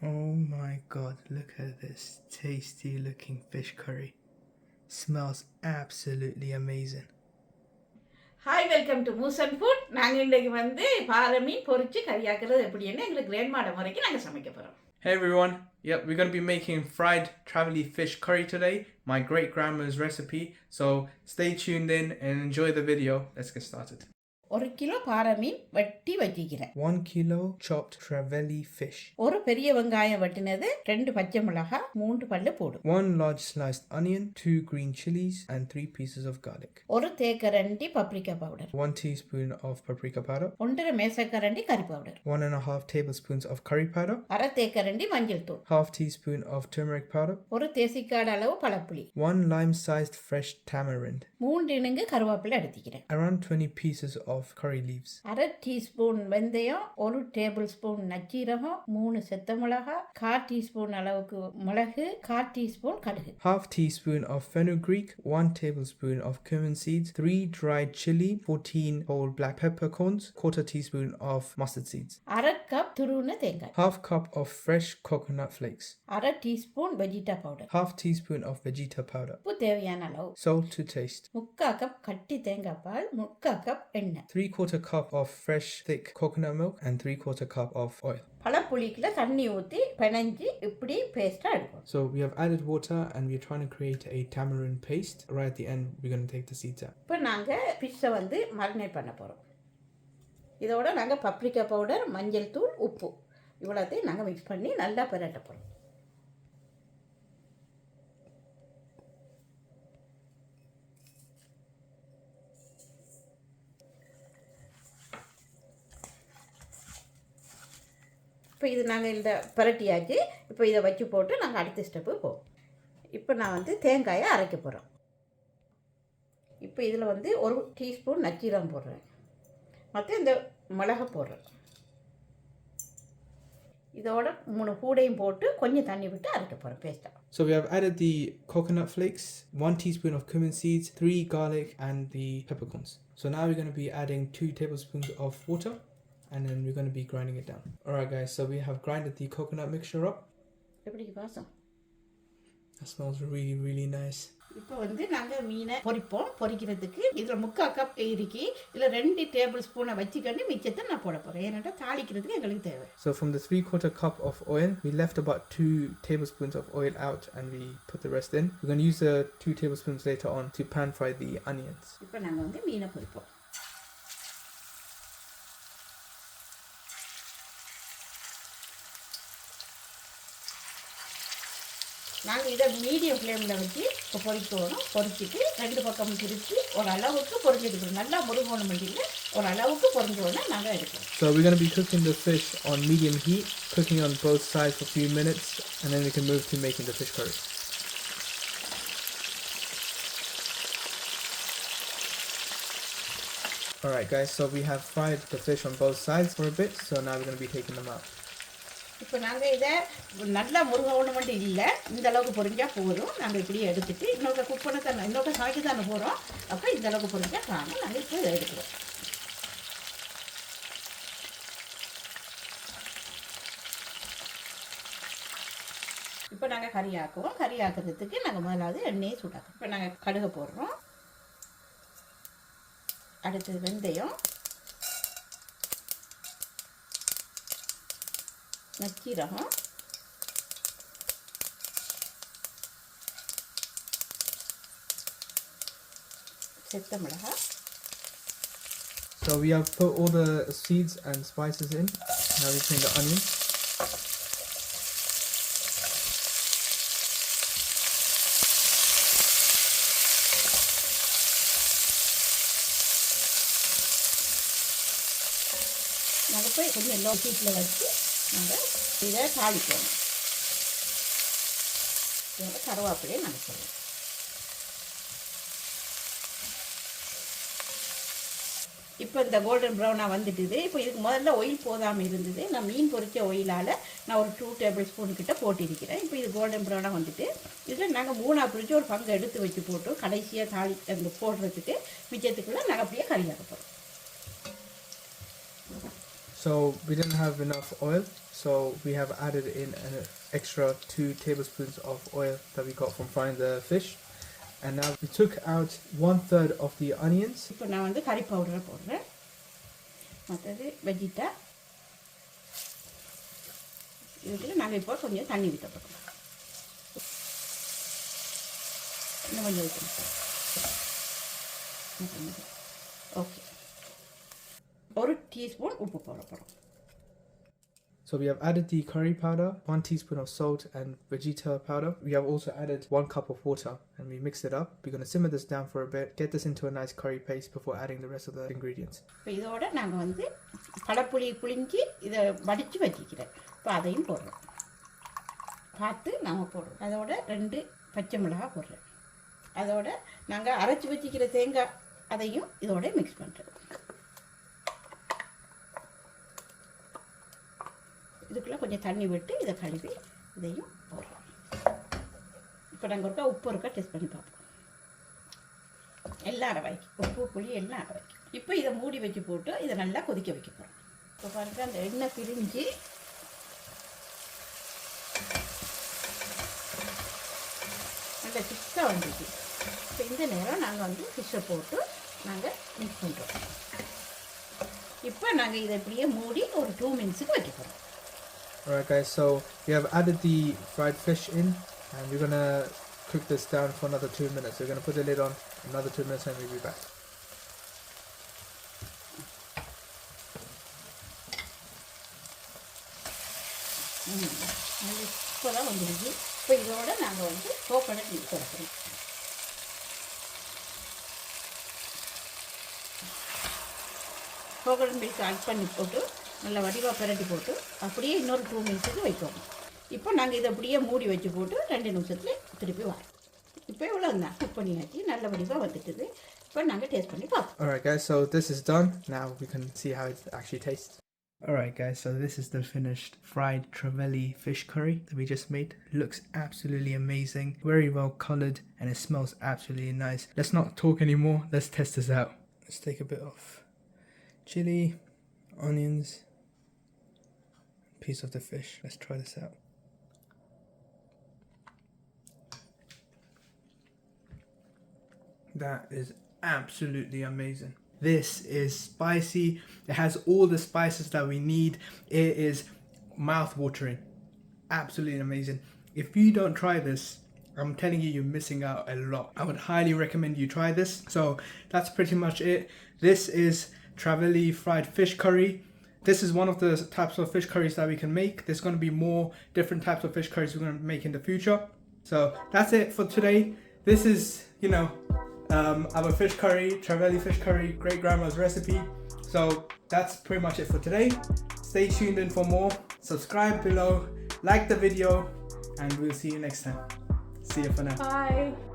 Oh my god, look at this tasty looking fish curry. Smells absolutely amazing. Hi, welcome to Muson Foods. நாங்க இன்னைக்கு வந்து பாறை மீன் பொரிச்சு கறியாக்குறது எப்படின்னு எங்களுக்கு கிராண்ட்மாட முறைக்கு நாங்க சமைக்க போறோம். Hey everyone, yep, we're going to be making fried Trevally Fish curry today, my great grandma's recipe. So stay tuned in and enjoy the video. Let's get started. 1 kilo பாறை மீன் வெட்டி வச்சிக்கிறேன். 1 kilo chopped Trevally fish. ஒரு பெரிய வெங்காயம் வெட்டினது, 2 பச்சை மிளகாய், 3 பல்லு பூண்டு. 1 large sliced onion, 2 green chillies and 3 pieces of garlic. ஒரு தேக்கரண்டி paprika powder. 1 teaspoon of paprika powder. 1 மேசக்கரண்டி கறி powder. 1.5 tablespoons of curry powder. அரை தேக்கரண்டி மஞ்சள் தூள். Half teaspoon of turmeric powder. ஒரு தேசிக்காடு அளவு பழப்புளி. 1 lime sized fresh tamarind. 3 இனுங்கு கருவேப்பிலை எடுத்துக்கிறேன். Around 20 pieces of curry leaves. அரை டீஸ்பூன் வெந்தயம், 1 டேபிள் ஸ்பூன் நச்சீரகம், 3 செத்த மிளகாய், 1/4 டீஸ்பூன் அளவுக்கு மிளகு, 1/4 டீஸ்பூன் கடுகு. Half teaspoon of fenugreek, 1 tablespoon of cumin seeds, 3 dried chili, 14 whole black peppercorns, 1/4 teaspoon of mustard seeds. அரை கப் துருவின தேங்காய். Half cup of fresh coconut flakes. அரை teaspoon Vegeta powder. Half teaspoon of vegeta powder. உப்பு தேவையான அளவு. Salt to taste. 3/4 cup கட்டி தேங்காய் பால், 3/4 cup எண்ணெய். 3/4 cup of fresh thick coconut milk and 3/4 cup of oil. பழப்புளிக்குள்ள தண்ணி ஊற்றி பிணைஞ்சி இப்படி பேஸ்டா எடுக்கணும். So we have added water and we're trying to create a tamarind paste. Right at the end we're going to take the seeds out. இப்போ நாங்கள் ஃபிஷ்ஷை வந்து marinate பண்ண போகிறோம். இதோட நாங்கள் paprika powder, மஞ்சள் தூள், உப்பு இவ்வளோத்தையும் நாங்கள் மிக்ஸ் பண்ணி நல்லா பிரட்ட போகிறோம். இப்போ இது நாங்கள் இந்த பிரட்டியாச்சு. இப்போ இதை வச்சு போட்டு நாங்கள் அடுத்த ஸ்டெப்பு போவோம். இப்போ நான் வந்து தேங்காயை அரைக்க போகிறோம். இப்போ இதில் வந்து 1 டீஸ்பூன் நச்சீரகம் போடுறேன், மற்ற இந்த மிளகை போடுறேன். இதோட 3 பூடையும் போட்டு கொஞ்சம் தண்ணி விட்டு அரைக்க போகிறேன் பேஸ்ட்டாக. So we have added the coconut flakes, 1 teaspoon of cumin seeds, 3 garlic and the peppercorns. So now we're going to be adding 2 tablespoons of water and then we're going to be grinding it down. Alright guys, so we have grinded the coconut mixture up. எப்படி வாசம்? That smells really nice. இப்போ வந்து நாங்கள் மீனை பொரிப்போம். பொரிக்கிறதுக்கு இதில் 3/4 cup இருக்கு. இதில் 2 டேபிள் ஸ்பூனை வச்சுக்கொண்டு மிச்சத்தை நான் போட போகிறேன். ஏன்னா தாளிக்கிறதுக்கு எங்களுக்கு தேவை. So from the 3/4 cup of oil, we left about 2 tablespoons of oil out and we put the rest in. We're going to use the 2 tablespoons later on to pan fry the onions. இப்போ நாங்கள் வந்து மீனை பொரிப்போம். நாங்கள் இதை medium ஃப்ளேமில் வச்சு இப்போ பொரிக்கணும். பொரிச்சிட்டு 2 பக்கம் திருப்பி ஒரு அளவுக்கு பொரிஞ்சிருக்கணும். நல்லா முருகணும் இல்லை, ஒரு அளவுக்கு பொரிஞ்சோடனே நாங்கள் எடுக்கணும். So we're going to be cooking the fish on medium heat, cooking on both sides for a few minutes and then we can move to making the fish curry. Alright guys, so we have fried the fish on both sides for a bit, so now we're going to be taking them out. இப்போ நாங்கள் இதை நல்லா முருகணும் மட்டும் இல்லை, இந்த அளவுக்கு பொரிஞ்சால் போதும். நாங்கள் இப்படி எடுத்துட்டு இன்னொரு குக் பண்ண தானே, இன்னொரு சாய்க்கு தானே போகிறோம். அப்போ இந்த அளவுக்கு பொரிஞ்சால் காணும். நாங்கள் இப்போ இதை எடுக்கிறோம். இப்போ நாங்கள் கறி ஆக்குவோம். கறி ஆக்குறதுக்கு நாங்கள் முதலாவது எண்ணெயை சூடாக்குவோம். இப்போ நாங்கள் கடுகு போடுறோம். அடுத்தது வெந்தயம், நச்சீரகம், செத்த மிளகாய். So we have put all the seeds and spices in. Now we put in the onion. நாங்கள் போய் கொஞ்சம் லோ ஹீட்டில் வச்சு நாங்கள் இதை தாளிக்கணும். இதோட கருவேப்பிலையை நாங்கள் சொல்லுவோம். இப்போ இந்த கோல்டன் ப்ரௌனாக வந்துட்டுது. இப்போ இதுக்கு முதல்ல ஆயில் போதாமல் இருந்தது. நான் மீன் பொரிச்ச ஆயிலால் நான் ஒரு 2 டேபிள் ஸ்பூன் கிட்ட போட்டிருக்கிறேன். இப்போ இது கோல்டன் ப்ரௌனாக வந்துட்டு இதில் நாங்கள் 3 பிரித்து ஒரு பங்கு எடுத்து வச்சு போட்டு கடைசியாக தாளி அந்த போடுறதுக்கு மிச்சத்துக்குள்ளே நாங்கள் அப்படியே கறியாக போகிறோம். So we didn't have enough oil, so we have added in an extra 2 tablespoons of oil that we got from frying the fish. And now we took out 1/3 of the onions. இப்போ நான் வந்து கறி பவுடரை போடுறேன். மற்றது Vegeta. இதுக்கு நாங்கள் இப்போ கொஞ்சம் தண்ணி ஊற்ற போகிறோம். இன்னும் கொஞ்சம் ஊற்றணும். ஓகே. 1 டீஸ்பூன் உப்பு போட போகிறோம். So we have added the curry powder, 1 teaspoon of salt and vegeta powder. We have also added 1 cup of water and we mixed it up. We're going to simmer this down for a bit, get this into a nice curry paste before adding the rest of the ingredients. இப்போ இதோட நாங்கள் வந்து பழப்புளி புளிஞ்சி இதை வடித்து வச்சிக்கிறேன். இப்போ அதையும் போடுறோம். பார்த்து நாங்கள் போடுறோம். அதோட 2 பச்சை மிளகாய் போடுறேன். அதோட நாங்கள் அரைச்சி வச்சிக்கிற தேங்காய் அதையும் இதோட மிக்ஸ் பண்ணுறோம். இதுக்குள்ளே கொஞ்சம் தண்ணி விட்டு இதை கழுவி இதையும் போடுறோம். இப்போ நாங்கள் ஒருக்கா உப்பு ஒருக்கா டெஸ்ட் பண்ணி பார்ப்போம். எல்லாம் அரைவாய்க்கு உப்பு புளி எல்லாம் அரைவாய்க்கு. இப்போ இதை மூடி வச்சு போட்டு இதை நல்லா கொதிக்க வைக்க போகிறோம். இப்போ பாருங்க அந்த எண்ணெய் பிரிஞ்சு நல்லா திக்காக வந்துச்சு. இப்போ இந்த நேரம் நாங்கள் வந்து ஃபிஷ்ஷை போட்டு நாங்கள் மிக்ஸ் பண்ணுறோம். இப்போ நாங்கள் இதை இப்படியே மூடி ஒரு 2 மினிட்ஸுக்கு வைக்க போகிறோம். Alright guys, so we have added the fried fish in and we're going to cook this down for another 2 minutes. We're going to put the lid on another 2 minutes and we'll be back. இப்போ தான் வந்துருக்கு. இப்போ இதோட நாங்கள் வந்து coconut milk கொடுக்குறோம். Coconut milk add பண்ணி போட்டு நல்லா வடிவாக பிரட்டி போட்டு அப்படியே இன்னொரு 2 மினிட்ஸுக்கு வைக்கணும். இப்போ நாங்கள் இதை அப்படியே மூடி வச்சு போட்டு 2 நிமிஷத்தில் திருப்பி வரோம். இப்போ இவ்வளோ தான் குக் பண்ணியாச்சு. நல்ல வடிவாக வந்துட்டுது. இப்போ நாங்கள் டேஸ்ட் பண்ணி பார்ப்போம். Alright guys, so this is done. Now we can see how it actually tastes. Alright guys, so this is the finished fried Trevally fish curry that we just made. It looks absolutely amazing, very well colored, and it smells absolutely nice. Let's not talk anymore, let's test this out. Let's take a bit of chili, onions, piece of the fish. Let's try this out. That is absolutely amazing. This is spicy. It has all the spices that we need. It is mouth-watering. Absolutely amazing. If you don't try this, I'm telling you, you're missing out a lot. I would highly recommend you try this. So that's pretty much it. This is Trevally fried fish curry. This is one of the types of fish curries that we can make. There's going to be more different types of fish curries we're going to make in the future. So that's it for today. This is, you know, our fish curry, Trevally fish curry, great grandma's recipe. So that's pretty much it for today. Stay tuned in for more. Subscribe below, like the video, and we'll see you next time. See you for now. Bye.